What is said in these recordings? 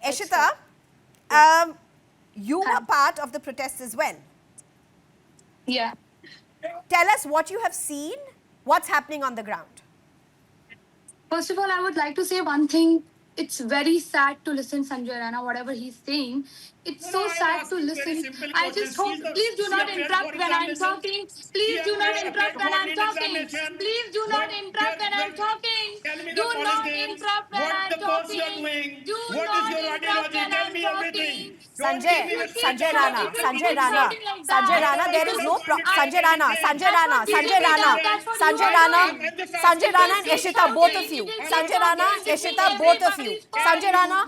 Ishita, you were part of the protests as well. Yeah. Tell us what you have seen, what's happening on the ground. First of all, I would like to say one thing. It's very sad to listen Sanjay Rana, whatever he's saying. It's so sad to listen. I just hope, please do not interrupt when I'm talking. Please do not interrupt when I'm talking. Please do not interrupt when I'm talking. Do not interrupt when I'm talking. Do not interrupt when I'm talking. Sanjay Rana, there is no Sanjay Rana and Ishita, both of you. Sanjay Rana, Ishita, both of you. Sanjay Rana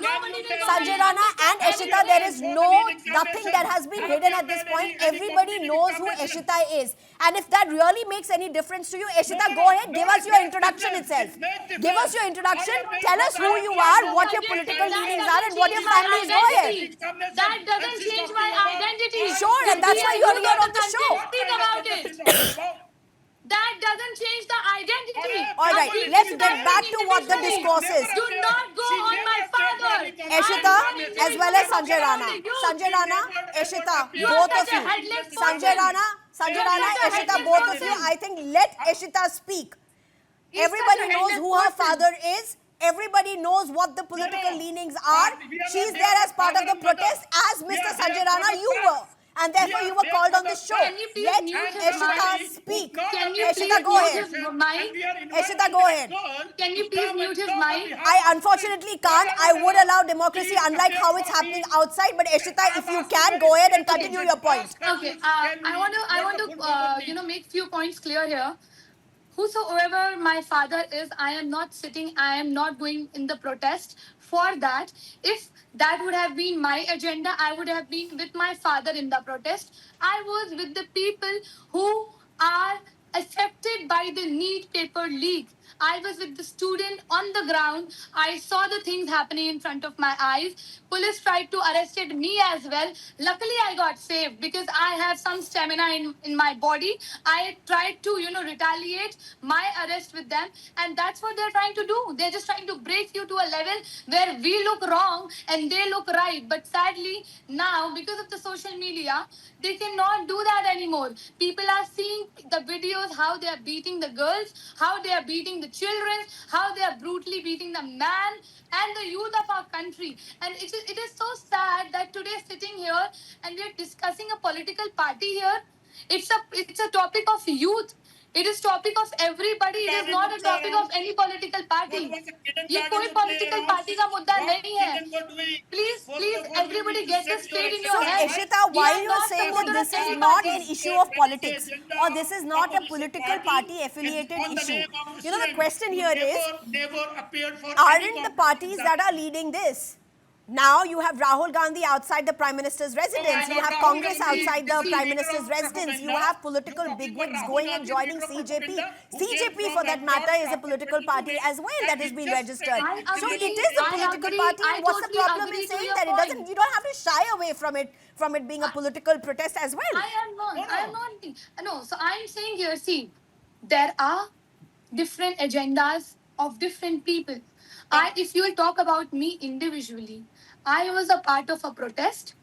and Ishita, there is nothing that has been hidden at this point. Everybody knows who Ishita is. And if that really makes any difference to you, Ishita, go ahead, give us your introduction itself. Give us your introduction, tell us who you are, what your political leanings are, and what your family is. Go ahead. That doesn't change my identity. Sure, and that's why you're here on the show. Think about it. That doesn't change the identity. All right, let's get back to what the discourse is. Do not go on my father. Ishita, as well as Sanjay Rana. Sanjay Rana, Ishita, both of you. Sanjay Rana, Ishita, both of you. I think let Ishita speak. Everybody knows who her father is. Everybody knows what the political leanings are. She's there as part of the protest, as Mr. Sanjay Rana, you were. And therefore, you were called on the show. Let Ishita speak. Ishita, go ahead. Ishita, go ahead. Can you please mute his mic? I unfortunately can't. I would allow democracy, unlike how it's happening outside. But Ishita, if you can, go ahead and continue your point. Okay. I want to make few points clear here. Whosoever my father is, I am not sitting, I am not going in the protest for that. If that would have been my agenda, I would have been with my father in the protest. I was with the people who are affected by the NEET paper leak. I was with the student on the ground. I saw the things happening in front of my eyes. Police tried to arrest me as well. Luckily, I got saved because I have some stamina in my body. I tried to, retaliate my arrest with them. And that's what they're trying to do. They're just trying to break you to a level where we look wrong and they look right. But sadly, now, because of the social media, they cannot do that anymore. People are seeing the videos, how they are beating the girls, how they are beating the children, how they are brutally beating the man and the youth of our country. And it is so sad that today sitting here and we are discussing a political party here. It's a topic of youth. It is topic of everybody. It is not a topic of any political party. ये कोई political party का मुद्दा नहीं है. Please, everybody get this straight in your head. So, Ishita, while you're saying that this is not an issue of politics or this is not a political party affiliated issue, the question here is, aren't the parties that are leading this? Now you have Rahul Gandhi outside the Prime Minister's residence. You have Congress outside the Prime Minister's residence. You have political bigwigs going and joining CJP. CJP, for that matter, is a political party as well that has been registered. So it is a political party. And what's the problem in saying that it doesn't? You don't have to shy away from it being a political protest as well. I am not. No, so I am saying here, see, there are different agendas of different people. If you will talk about me individually, I was a part of a protest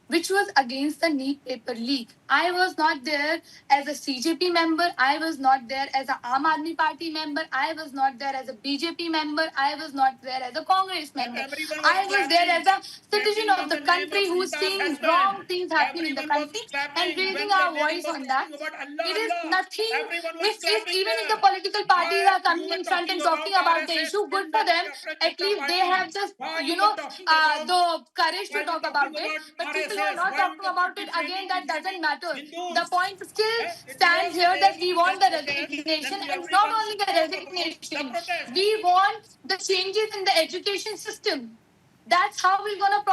which was against the NEET paper leak. I was not there as a CJP member. I was not there as a Aam Aadmi Party member. I was not there as a BJP member. I was not there as a Congress member. I was there as a citizen of the country who is seeing wrong things happening in the country and raising our voice on that. It is nothing. Even if the political parties are coming in front and talking about the issue, good for them. At least they have just, the courage to talk about it. But people who are not talking about it, again, that doesn't matter. The point still stands here that we want the resignation, and not only the resignation, we want the changes in the education system. That's how we're gonna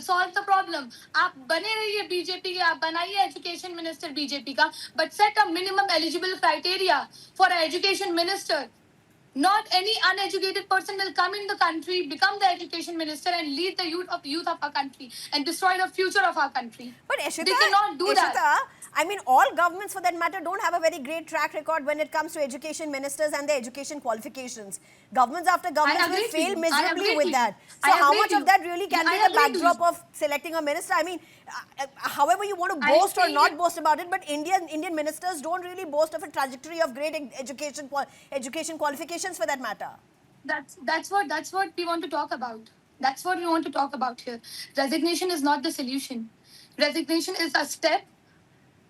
solve the problem. आप बने रहिए BJP के, आप बनाइए education minister BJP का, but set a minimum eligible criteria for an education minister. Not any uneducated person will come in the country, become the education minister, and lead the youth of our country and destroy the future of our country. But Ishita, They cannot do that. I mean, all governments for that matter don't have a very great track record when it comes to education ministers and their education qualifications. Governments after governments will agree to fail you. I miserably agree with to you. that. I So how agree much to of you. that really can I be the agree to you. backdrop of selecting a minister? I mean, however you want to I boast or feel- not boast about it, but Indian ministers don't really boast of a trajectory of great education qualifications for that matter. That's what we want to talk about. That's what we want to talk about here. Resignation is not the solution. Resignation is a step,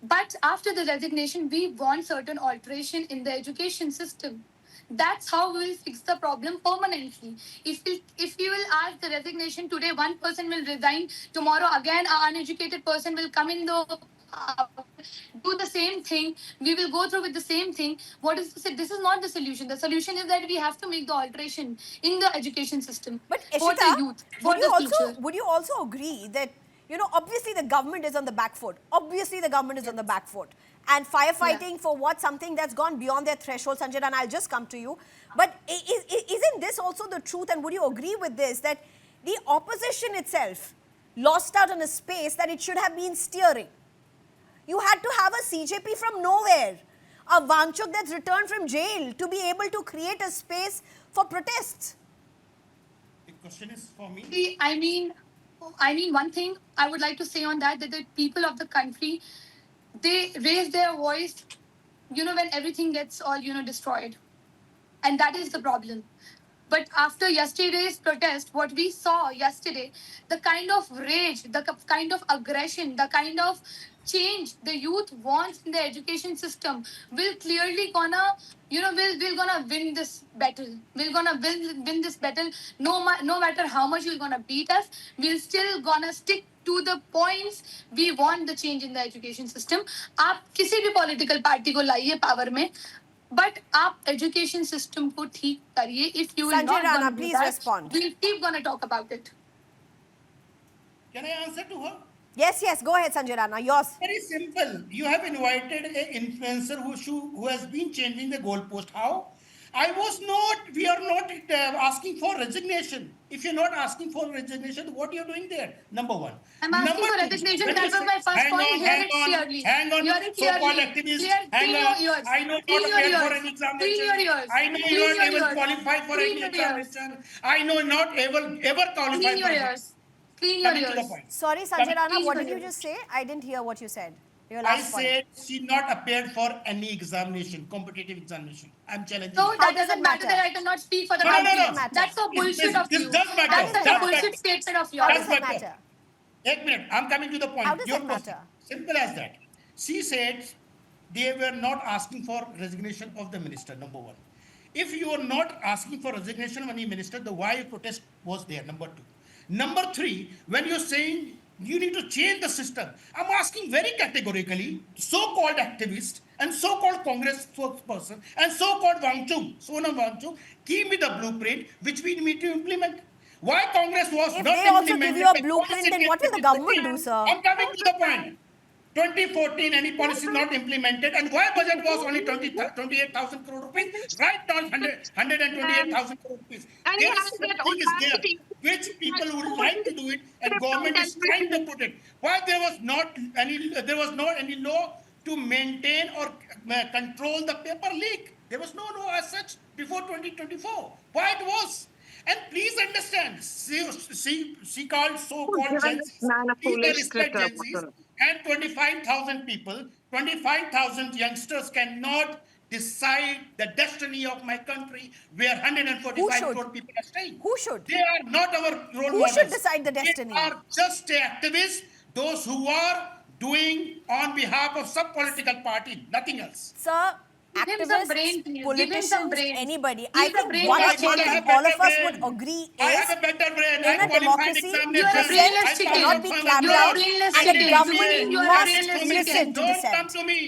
but after the resignation, we want certain alteration in the education system. That's how we will fix the problem permanently. If we will ask the resignation today, one person will resign. Tomorrow, again, an uneducated person will come in the do the same thing. We will go through with the same thing. What is this? Is not the solution. The solution is that we have to make the alteration in the education system But for the Ishita, youth, for the future. would you also agree that, you know, obviously the government is on the back foot. Obviously the government is on the back foot. And firefighting for what? Something that's gone beyond their threshold, Sanjay, and I'll just come to you. But isn't this also the truth, and would you agree with this, that the opposition itself lost out on a space that it should have been steering? You had to have a CJP from nowhere, a Wangchuk that's returned from jail to be able to create a space for protests. The question is for me. See, one thing I would like to say on that the people of the country, they raise their voice, when everything gets all, destroyed. And that is the problem. But after yesterday's protest, what we saw yesterday, the kind of rage, the kind of aggression, the kind of change the youth wants in the education system will clearly gonna, we're gonna win this battle. We're gonna win this battle. No matter how much you're gonna beat us, we're still gonna stick to the points we want the change in the education system. आप किसी भी political party को लाइए power में, but आप education system को ठीक करिए. If you will Sanjay not Rana, gonna do please that, respond. we'll keep gonna talk about it. Can I answer to her? Yes, go ahead, Sanjay Rana, yours. Very simple. You have invited an influencer who has been changing the goalpost. How? We are not asking for resignation. If you're not asking for resignation, what you're doing there? Number one. I'm asking for resignation. That was my first point. Hear it clearly. Hang on, Hear it so-called clearly. activists. Clean your ears. I know Clean not your appeared for ears. an examination. Clean your ears. I know Clean you are not your even ears. qualified for Clean any your ears. examination. I know not ever qualified Clean your for it. ears. Clean your Coming to the ears. point. Sorry, Sanjay Rana, Please what go did you ahead. just say? I didn't hear what you said. Your I last point. said she not appeared for any examination, competitive examination. I'm challenging. So you. that does it doesn't matter matter? that I cannot speak for the No, no, country. no, no. That's a bullshit of This you. does matter. That's a Does bullshit matter. statement of How yours. does that matter? एक minute, I'm coming to the point. How does Your that question. matter? Simple as that. She said they were not asking for resignation of the minister, number one. If you are not asking for resignation of any minister, the why protest was there, number two. Number three, when you're saying you need to change the system, I'm asking very categorically, so-called activist and so-called Congress spokesperson and so-called Sonam Wangchuk, give me the blueprint which we need to implement. Why Congress was If not they also implemented? give you a by blueprint, policy then what will the government do, sir? I'm coming to the point. 2014, any policy not implemented, and why budget was only 28,000 crore rupees? Right now, 128,000 crore rupees. And There he is has that something is there, authority. which people would like to do it, and government is trying to put it. Why there was not any law to maintain or control the paper leak? There was no law as such before 2024. Why it was? And please understand, she called so-called Given Gen this Zs. man a Please foolish respect script, Gen Zs. And 25,000 people, 25,000 youngsters cannot decide the destiny of my country where Who 145 should? crore people are staying. Who should? They are not our role Who models. should decide the destiny? They are just activists, those who are doing on behalf of some political party, nothing else. Sir, Give him some activists, brain, please. Give him politicians, some brain. anybody. He's I a think brain one chicken. thing I have all better of us brain. would agree I is have a better brain. in I a qualified democracy, examination. You are a brainless I chicken. cannot be qualified clamped You are a out, brainless and the chicken. government You are a must brainless listen chicken. to Don't dissent. come to me.